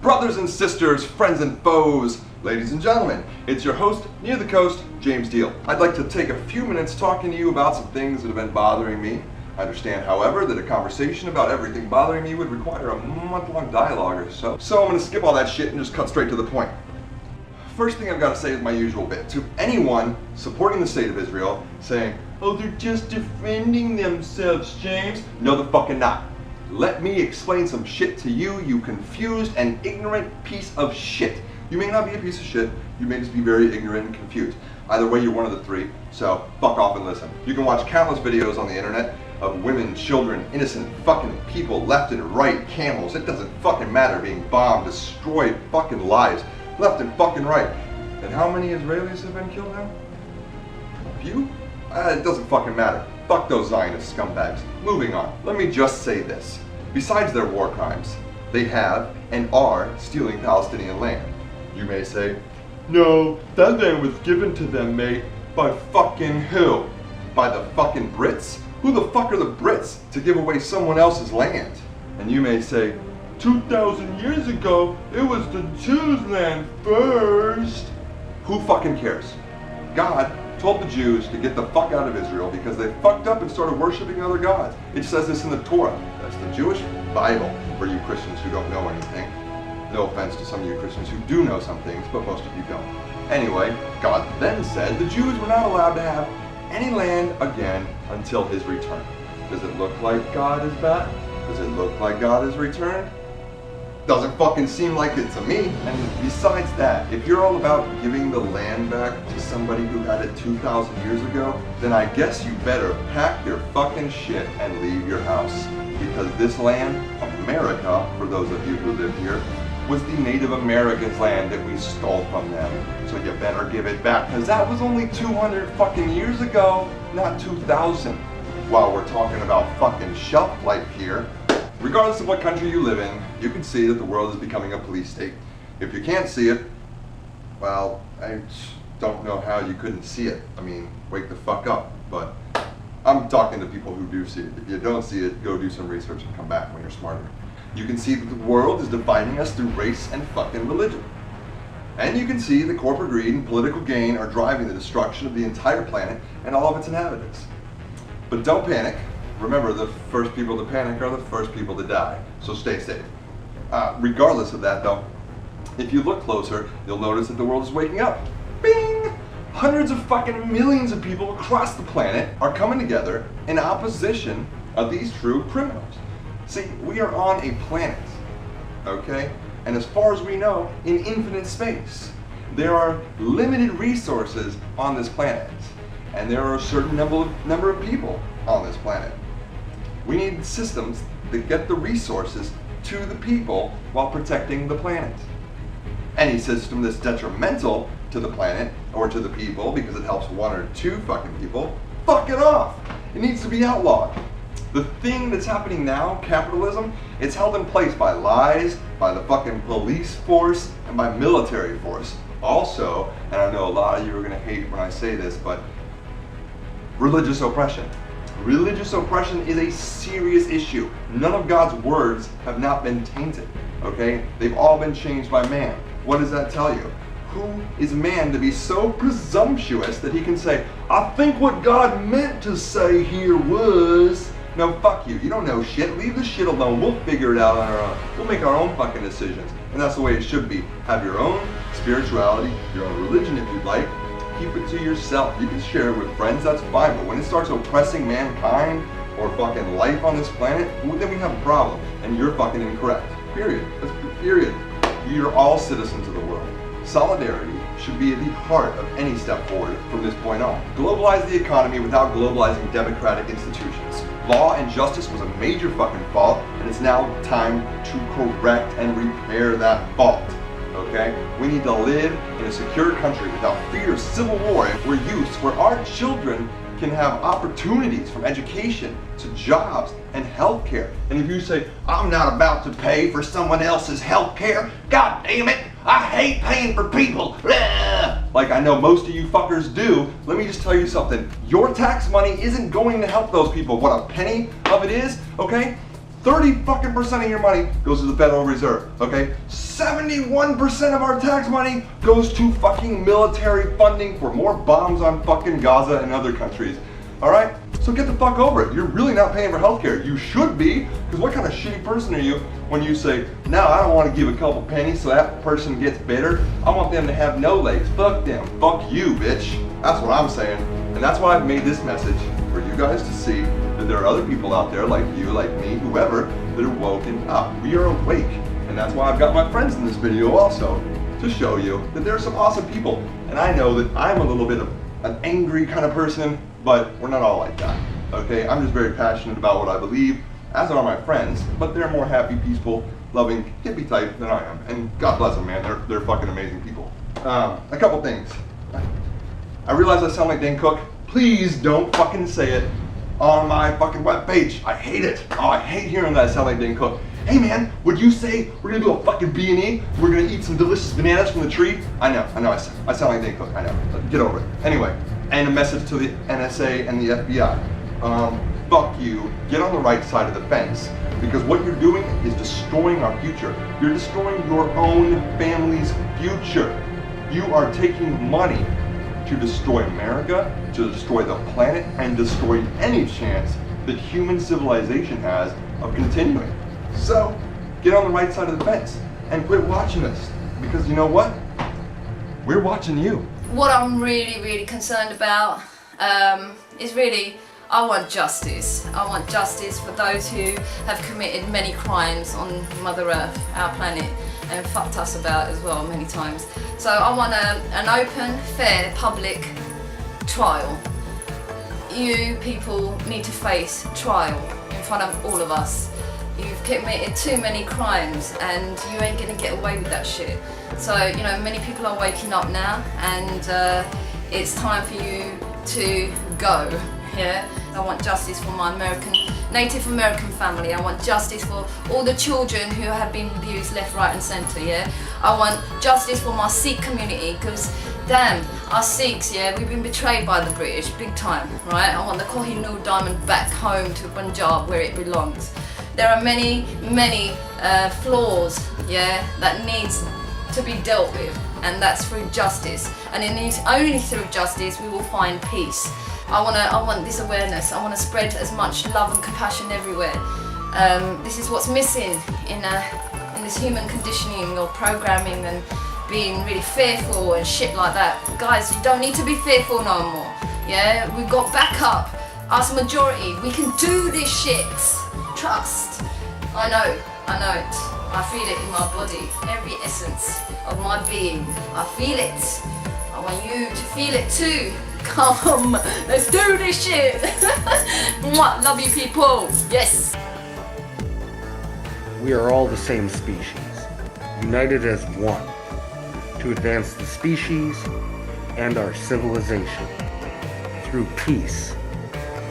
brothers and sisters, friends and foes, ladies and gentlemen, it's your host, Near the Coast, James Deal. I'd like to take a few minutes talking to you about some things that have been bothering me. I understand, however, that a conversation about everything bothering me would require a month-long dialogue or so. So I'm going to skip all that shit and just cut straight to the point. First thing I've got to say is my usual bit. To anyone supporting the state of Israel, saying, oh, they're just defending themselves, James. No, they're fucking not. Let me explain some shit to you, you confused and ignorant piece of shit. You may not be a piece of shit, you may just be very ignorant and confused. Either way, you're one of the three, so fuck off and listen. You can watch countless videos on the internet of women, children, innocent fucking people, left and right, camels, it doesn't fucking matter, being bombed, destroyed, fucking lives, left and fucking right. And how many Israelis have been killed now? A few? It doesn't fucking matter. Fuck those Zionist scumbags. Moving on. Let me just say this. Besides their war crimes, they have and are stealing Palestinian land. You may say, no, that land was given to them, mate. By fucking who? By the fucking Brits? Who the fuck are the Brits to give away someone else's land? And you may say, 2,000 years ago, it was the Jews' land first. Who fucking cares? God told the Jews to get the fuck out of Israel because they fucked up and started worshiping other gods. It says this in the Torah. That's the Jewish Bible for you Christians who don't know anything. No offense to some of you Christians who do know some things, but most of you don't. Anyway, God then said the Jews were not allowed to have any land again until his return. Does it look like God is back? Does it look like God has returned? Doesn't fucking seem like it to me. And besides that, if you're all about giving the land back to somebody who had it 2,000 years ago, then I guess you better pack your fucking shit and leave your house. Because this land, America, for those of you who live here, was the Native Americans' land that we stole from them. So you better give it back, because that was only 200 fucking years ago, not 2,000. While we're talking about fucking shelf life here, regardless of what country you live in, you can see that the world is becoming a police state. If you can't see it, well, I don't know how you couldn't see it. I mean, wake the fuck up. But I'm talking to people who do see it. If you don't see it, go do some research and come back when you're smarter. You can see that the world is dividing us through race and fucking religion. And you can see that corporate greed and political gain are driving the destruction of the entire planet and all of its inhabitants. But don't panic. Remember, the first people to panic are the first people to die. So stay safe. Regardless of that though, if you look closer, you'll notice that the world is waking up. Bing! Hundreds of fucking millions of people across the planet are coming together in opposition of these true criminals. See, we are on a planet, okay? And as far as we know, in infinite space. There are limited resources on this planet. And there are a certain number of people on this planet. We need systems that get the resources to the people while protecting the planet. Any system that's detrimental to the planet or to the people because it helps one or two fucking people, fuck it off. It needs to be outlawed. The thing that's happening now, capitalism, it's held in place by lies, by the fucking police force, and by military force. Also, and I know a lot of you are gonna hate when I say this, but religious oppression. Religious oppression is a serious issue. None of God's words have not been tainted, okay? They've all been changed by man. What does that tell you? Who is man to be so presumptuous that he can say, I think what God meant to say here was... No, fuck you. You don't know shit. Leave the shit alone. We'll figure it out on our own. We'll make our own fucking decisions. And that's the way it should be. Have your own spirituality, your own religion if you'd like. Keep it to yourself. You can share it with friends, that's fine. But when it starts oppressing mankind or fucking life on this planet, well, then we have a problem. And you're fucking incorrect. Period. That's period. You're all citizens of the world. Solidarity should be at the heart of any step forward from this point on. Globalize the economy without globalizing democratic institutions. Law and justice was a major fucking fault, and it's now time to correct and repair that fault. Okay? We need to live in a secure country without fear of civil war, where our children can have opportunities from education to jobs and healthcare. And if you say, I'm not about to pay for someone else's healthcare, god damn it, I hate paying for people. Like I know most of you fuckers do, let me just tell you something. Your tax money isn't going to help those people. What a penny of it is, okay? 30 fucking percent of your money goes to the Federal Reserve, okay? 71% of our tax money goes to fucking military funding for more bombs on fucking Gaza and other countries, all right? So get the fuck over it. You're really not paying for healthcare. You should be, because what kind of shitty person are you when you say, no, I don't want to give a couple pennies so that person gets better. I want them to have no legs. Fuck them. Fuck you, bitch. That's what I'm saying. And that's why I've made this message for you guys to see that there are other people out there like you, like me, whoever, that are woken up. We are awake. And that's why I've got my friends in this video also, to show you that there are some awesome people. And I know that I'm a little bit of an angry kind of person, but we're not all like that, okay? I'm just very passionate about what I believe, as are my friends, but they're more happy, peaceful, loving, hippie type than I am. And God bless them, man, they're fucking amazing people. A couple things. I realize I sound like Dane Cook. Please don't fucking say it on my fucking webpage. I hate it. Oh, I hate hearing that I sound like Dane Cook. Hey man, would you say we're gonna do a fucking B&E? We're gonna eat some delicious bananas from the tree? I know, I sound like Dane Cook, I know. Get over it. Anyway, and a message to the NSA and the FBI. Fuck you, get on the right side of the fence. Because what you're doing is destroying our future. You're destroying your own family's future. You are taking money to destroy America, to destroy the planet, and destroy any chance that human civilization has of continuing. So, get on the right side of the fence and quit watching us. Because you know what? We're watching you. What I'm really concerned about is really, I want justice. I want justice for those who have committed many crimes on Mother Earth, our planet, and fucked us about as well many times. So I want an open, fair, public trial. You people need to face trial in front of all of us. You've committed too many crimes and you ain't gonna get away with that shit. So, you know, many people are waking up now and it's time for you to go, yeah? I want justice for my Native American family. I want justice for all the children who have been abused left, right and centre, yeah? I want justice for my Sikh community because, damn, our Sikhs, yeah, we've been betrayed by the British, big time, right? I want the Kohinoor diamond back home to Punjab where it belongs. There are many flaws, yeah, that needs to be dealt with, and that's through justice. And only through justice we will find peace. I want this awareness. I want to spread as much love and compassion everywhere. This is what's missing in this human conditioning or programming and being really fearful and shit like that. Guys, you don't need to be fearful no more. Yeah, we've got backup. Us majority, we can do this shit. Trust. I know it. I feel it in my body, every essence of my being. I feel it. I want you to feel it too. Come, let's do this shit. Mwah, love you people. Yes. We are all the same species, united as one, to advance the species and our civilization through peace,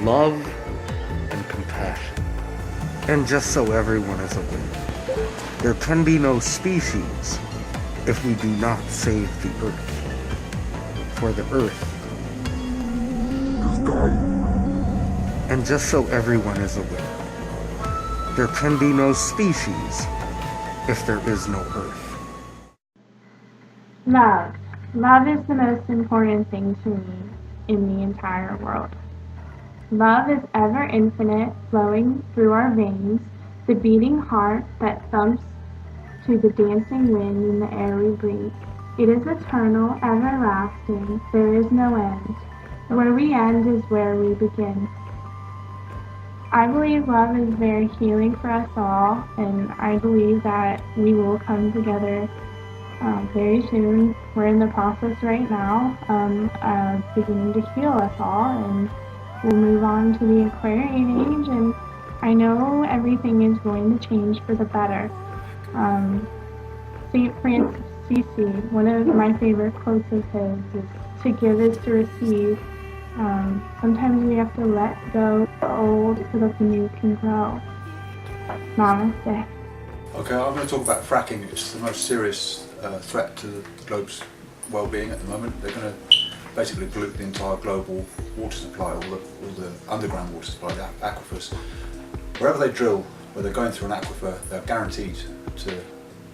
love, and compassion. And just so everyone is aware, there can be no species if we do not save the Earth. For the Earth is dying. And just so everyone is aware, there can be no species if there is no Earth. Love. Love is the most important thing to me in the entire world. Love is ever infinite, flowing through our veins, the beating heart that thumps to the dancing wind in the air we breathe. It is eternal, everlasting, there is no end. Where we end is where we begin. I believe love is very healing for us all, and I believe that we will come together very soon. We're in the process right now of beginning to heal us all, and we'll move on to the Aquarian age, and I know everything is going to change for the better. St. Francis Assisi, one of my favorite quotes of his is, "To give is to receive." Sometimes we have to let go of the old so that the new can grow. Namaste. Okay, I'm going to talk about fracking. It's the most serious threat to the globe's well-being at the moment. They're going to basically pollute the entire global water supply, all the underground water supply, the aquifers. Wherever they drill where they're going through an aquifer, they're guaranteed to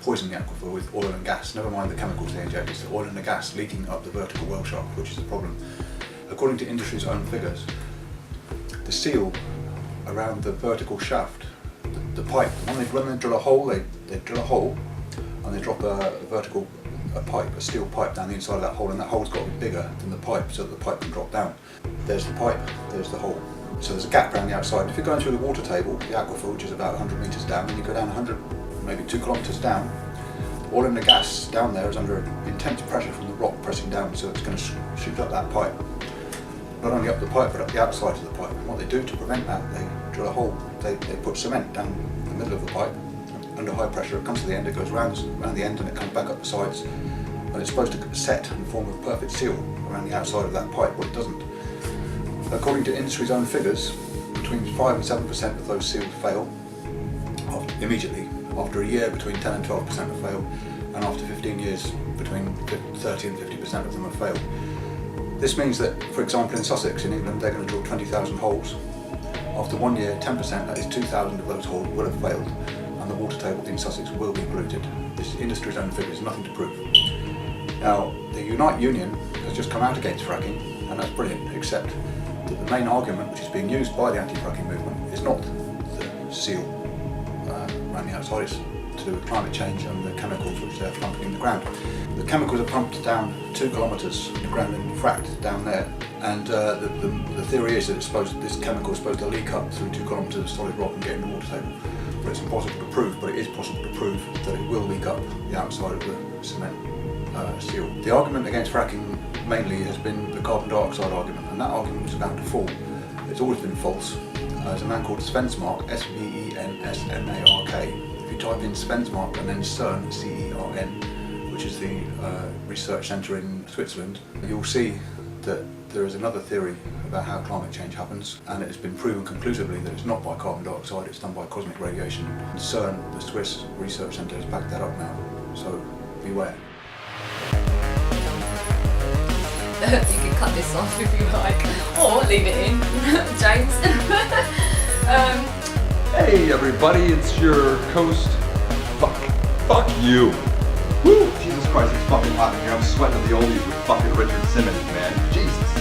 poison the aquifer with oil and gas, never mind the chemicals they inject, it's the oil and the gas leaking up the vertical well shaft, which is the problem. According to industry's own figures, the seal around the vertical shaft, the pipe, when they drill a hole, they drill a hole and they drop a steel pipe down the inside of that hole, and that hole's got to be bigger than the pipe so that the pipe can drop down. There's the pipe, there's the hole. So there's a gap around the outside. And if you're going through the water table, the aquifer, which is about 100 metres down, and you go down 100, maybe 2 kilometres down, all in the gas down there is under intense pressure from the rock pressing down, so it's going to shoot up that pipe. Not only up the pipe, but up the outside of the pipe. And what they do to prevent that, they drill a hole. They put cement down the middle of the pipe under high pressure. It comes to the end, it goes round the end, and it comes back up the sides. And it's supposed to set and form a perfect seal around the outside of that pipe, but it doesn't. According to industry's own figures, between 5 and 7% of those seals fail immediately. After a year, between 10 and 12% have failed, and after 15 years, between 30 and 50% of them have failed. This means that, for example, in Sussex, in England, they're going to drill 20,000 holes. After 1 year, 10%, that is 2,000 of those holes, will have failed, and the water table in Sussex will be polluted. This industry's own figures, nothing to prove. Now, the Unite Union has just come out against fracking, and that's brilliant, except that the main argument which is being used by the anti-fracking movement is not the seal around the outside, it's to do with climate change and the chemicals which they're pumping in the ground. The chemicals are pumped down 2 kilometres in the ground and fracked down there, and the theory is that this chemical is supposed to leak up through 2 kilometres of solid rock and get in the water table. But it's impossible to prove, but it is possible to prove that it will leak up the outside of the cement seal. The argument against fracking mainly has been the carbon dioxide argument, and that argument is about to fall. It's always been false. There's a man called Svensmark, S-V-E-N-S-M-A-R-K. If you type in Svensmark and then CERN, C-E-R-N, which is the research centre in Switzerland, you'll see that there is another theory about how climate change happens, and it has been proven conclusively that it's not by carbon dioxide, it's done by cosmic radiation. And CERN, the Swiss research centre, has backed that up now, so beware. You can cut this off if you like, or leave it in, James. Hey everybody, it's your coast. Fuck you. Woo! Jesus Christ, it's fucking hot in here. I'm sweating the oldies with fucking Richard Simmons, man. Jesus.